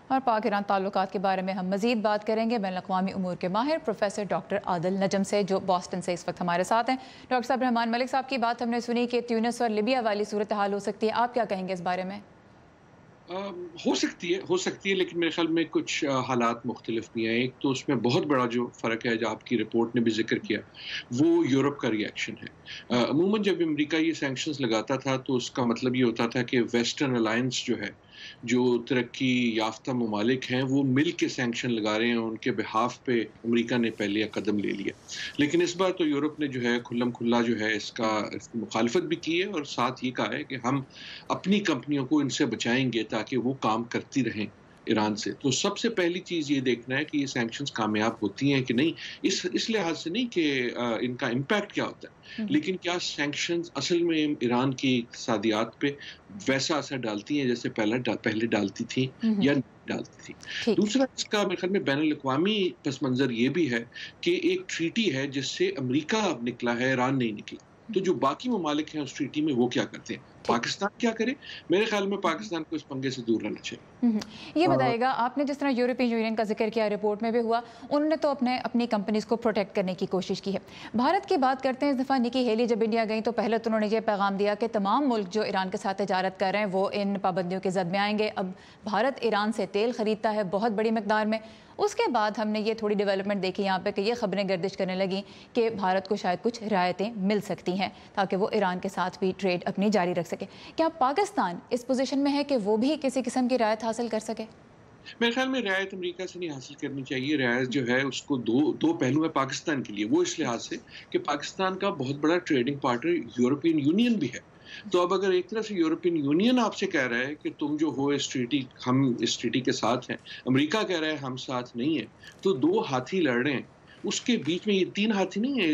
اور پاک ایران تعلقات کے بارے میں ہم مزید بات کریں گے بین الاقوامی امور کے ماہر پروفیسر ڈاکٹر عادل نجم سے، جو بوسٹن سے اس وقت ہمارے ساتھ ہیں۔ ڈاکٹر صاحب، رحمان ملک صاحب کی بات ہم نے سنی کہ تیونس اور لیبیا والی صورتحال ہو سکتی ہے، آپ کیا کہیں گے اس بارے میں؟ ہو سکتی ہے لیکن میرے خیال میں کچھ حالات مختلف بھی ہیں۔ ایک تو اس میں بہت بڑا جو فرق ہے، جو آپ کی رپورٹ نے بھی ذکر کیا، وہ یورپ کا ری ایکشن ہے۔ عموماً جب امریکہ یہ سینکشنز لگاتا تھا تو اس کا مطلب یہ ہوتا تھا کہ ویسٹرن الائنس جو ہے، جو ترقی یافتہ ممالک ہیں، وہ مل کے سینکشن لگا رہے ہیں، ان کے بہاف پہ امریکہ نے پہلے قدم لے لیا۔ لیکن اس بار تو یورپ نے جو ہے کھلم کھلا جو ہے اس کی مخالفت بھی کی ہے، اور ساتھ یہ کہا ہے کہ ہم اپنی کمپنیوں کو ان سے بچائیں گے تاکہ وہ کام کرتی رہیں ایران سے۔ تو سب سے پہلی چیز یہ دیکھنا ہے کہ یہ سینکشنز کامیاب ہوتی ہیں کہ نہیں، اس لحاظ سے نہیں کہ ان کا امپیکٹ کیا ہوتا ہے، لیکن کیا سینکشنز اصل میں ایران کی اقتصادیات پہ ویسا اثر ڈالتی ہیں جیسے پہلے ڈالتی تھیں یا نہیں ڈالتی تھی۔ ٹھیک۔ دوسرا اس کا میرے خیال میں بین الاقوامی پس منظر یہ بھی ہے کہ ایک ٹریٹی ہے جس سے امریکہ اب نکلا ہے، ایران نہیں نکلا۔ تو جو باقی ممالک ہیں اس ٹریٹی میں، وہ کیا کرتے ہیں، پاکستان کیا کرے؟ میرے خیال میں پاکستان کو اس پنگے سے دور رہنا چاہیے۔ یہ بتائیے گا، آپ نے جس طرح یورپین یونین کا ذکر کیا، رپورٹ میں بھی ہوا، انہوں نے تو اپنی کمپنیز کو پروٹیکٹ کرنے کی کوشش کی ہے۔ بھارت کی بات کرتے ہیں، اس دفعہ نکی ہیلی جب انڈیا گئیں تو پہلے تو انہوں نے یہ پیغام دیا کہ تمام ملک جو ایران کے ساتھ تجارت کر رہے ہیں وہ ان پابندیوں کی زد میں آئیں گے۔ اب بھارت ایران سے تیل خریدتا ہے بہت بڑی مقدار میں۔ اس کے بعد ہم نے یہ تھوڑی ڈیولپمنٹ دیکھی یہاں پہ کہ یہ خبریں گردش کرنے لگیں کہ بھارت کو شاید کچھ رعایتیں مل سکتی ہیں تاکہ وہ ایران کے ساتھ بھی ٹریڈ اپنی جاری رکھ سکے۔ کیا پاکستان اس پوزیشن میں ہے کہ وہ بھی کسی قسم کی رعایت حاصل کر سکے؟ میرے خیال میں رعایت امریکہ سے نہیں حاصل کرنی چاہیے۔ رعایت جو ہے اس کو دو پہلو ہے پاکستان کے لیے، وہ اس لحاظ سے کہ پاکستان کا بہت بڑا ٹریڈنگ پارٹنر یورپین یونین بھی ہے۔ تو اب اگر ایک طرف سے یورپین یونین آپ سے کہہ رہا ہے کہ تم جو ہو ہم اس ٹریٹی کے ساتھ ہیں، امریکہ کہہ رہا ہے ہم ساتھ نہیں ہیں، تو دو ہاتھی لڑ رہے ہیں۔ اس کے بیچ میں یہ تین ہاتھی نہیں ہے،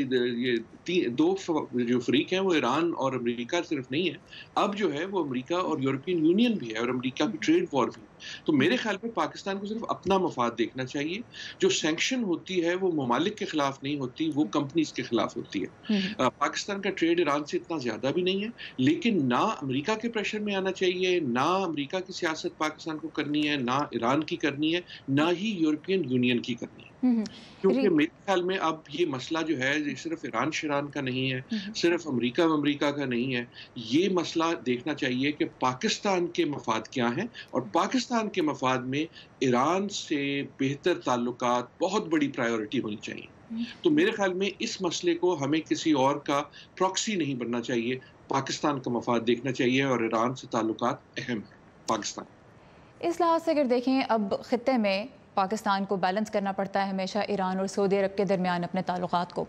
یہ دو جو فریق ہیں وہ ایران اور امریکہ صرف نہیں ہے، اب جو ہے وہ امریکہ اور یورپین یونین بھی ہے، اور امریکہ کی ٹریڈ وار بھی ہے۔ تو میرے خیال میں پاکستان کو صرف اپنا مفاد دیکھنا چاہیے۔ جو سینکشن ہوتی ہے وہ ممالک کے خلاف نہیں ہوتی، وہ کمپنیز کے خلاف ہوتی ہے۔ پاکستان کا ٹریڈ ایران سے اتنا زیادہ بھی نہیں ہے، لیکن نہ امریکہ کے پریشر میں آنا چاہیے، نہ امریکہ کی سیاست پاکستان کو کرنی ہے، نہ ایران کی کرنی ہے، نہ ہی یورپین یونین کی کرنی ہے۔ کیونکہ میرے خیال میں اب یہ مسئلہ جو ہے یہ صرف ایران شیران کا نہیں ہے، صرف امریکہ کا نہیں ہے۔ یہ مسئلہ دیکھنا چاہیے کہ پاکستان کے مفاد کیا ہیں، اور پاکستان کے مفاد میں ایران سے بہتر تعلقات بہت بڑی پرائیورٹی ہونی چاہیے۔ تو میرے خیال میں اس مسئلے کو ہمیں کسی اور کا پراکسی نہیں بننا چاہیے، پاکستان کا مفاد دیکھنا چاہیے، اور ایران سے تعلقات اہم ہیں پاکستان۔ اس لحاظ سے اگر دیکھیں، اب خطے میں پاکستان کو بیلنس کرنا پڑتا ہے ہمیشہ ایران اور سعودی عرب کے درمیان اپنے تعلقات کو۔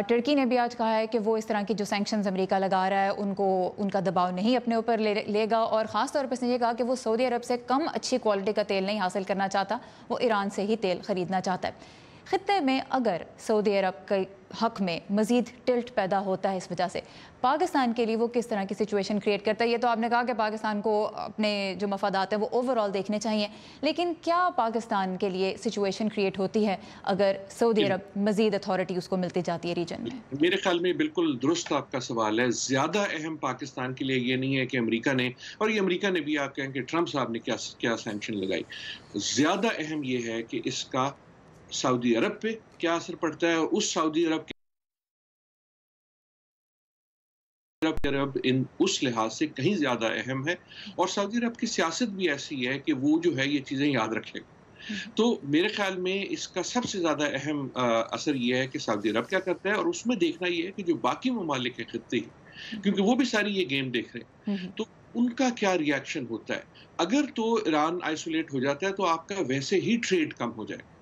ترکی نے بھی آج کہا ہے کہ وہ اس طرح کی جو سینکشنز امریکہ لگا رہا ہے ان کا دباؤ نہیں اپنے اوپر لے گا، اور خاص طور پر اس نے یہ کہا کہ وہ سعودی عرب سے کم اچھی کوالٹی کا تیل نہیں حاصل کرنا چاہتا، وہ ایران سے ہی تیل خریدنا چاہتا ہے۔ خطے میں اگر سعودی عرب کے حق میں مزید ٹلٹ پیدا ہوتا ہے اس وجہ سے، پاکستان کے لیے وہ کس طرح کی سچویشن کریٹ کرتا ہے؟ یہ تو آپ نے کہا کہ پاکستان کو اپنے جو مفادات ہیں وہ اوور آل دیکھنے چاہیے، لیکن کیا پاکستان کے لیے سچویشن کریٹ ہوتی ہے اگر سعودی عرب مزید اتھارٹی اس کو ملتی جاتی ہے ریجن میں؟ میرے خیال میں بالکل درست آپ کا سوال ہے۔ زیادہ اہم پاکستان کے لیے یہ نہیں ہے کہ امریکہ نے، اور یہ امریکہ نے بھی، آپ کہیں کہ ٹرمپ صاحب نے کیا سینکشن لگائی، زیادہ اہم یہ ہے کہ اس کا سعودی عرب پہ کیا اثر پڑتا ہے، اور اس سعودی عرب اس لحاظ سے کہیں زیادہ اہم ہے، اور سعودی عرب کی سیاست بھی ایسی ہے کہ وہ جو ہے یہ چیزیں یاد رکھے گا۔ تو میرے خیال میں اس کا سب سے زیادہ اہم اثر یہ ہے کہ سعودی عرب کیا کرتا ہے، اور اس میں دیکھنا یہ ہے کہ جو باقی ممالک ہیں خطے ہی، کیونکہ وہ بھی ساری یہ گیم دیکھ رہے ہیں، تو ان کا کیا ری ایکشن ہوتا ہے۔ اگر تو ایران آئسولیٹ ہو جاتا ہے تو آپ کا ویسے ہی ٹریڈ کم ہو جائے گا،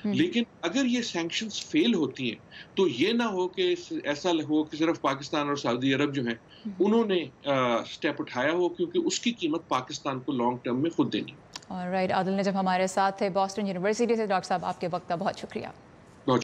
لیکن اگر یہ سینکشنز فیل ہوتی ہیں تو یہ نہ ہو کہ ایسا ہو کہ صرف پاکستان اور سعودی عرب جو ہیں انہوں نے سٹیپ اٹھایا ہو، کیونکہ اس کی قیمت پاکستان کو لانگ ٹرم میں خود دینی ہے۔ آلرائٹ، عادل نجم ہمارے ساتھ تھے بوسٹن یونیورسٹی سے۔ ڈاکٹر صاحب، آپ کے وقت کا بہت شکریہ۔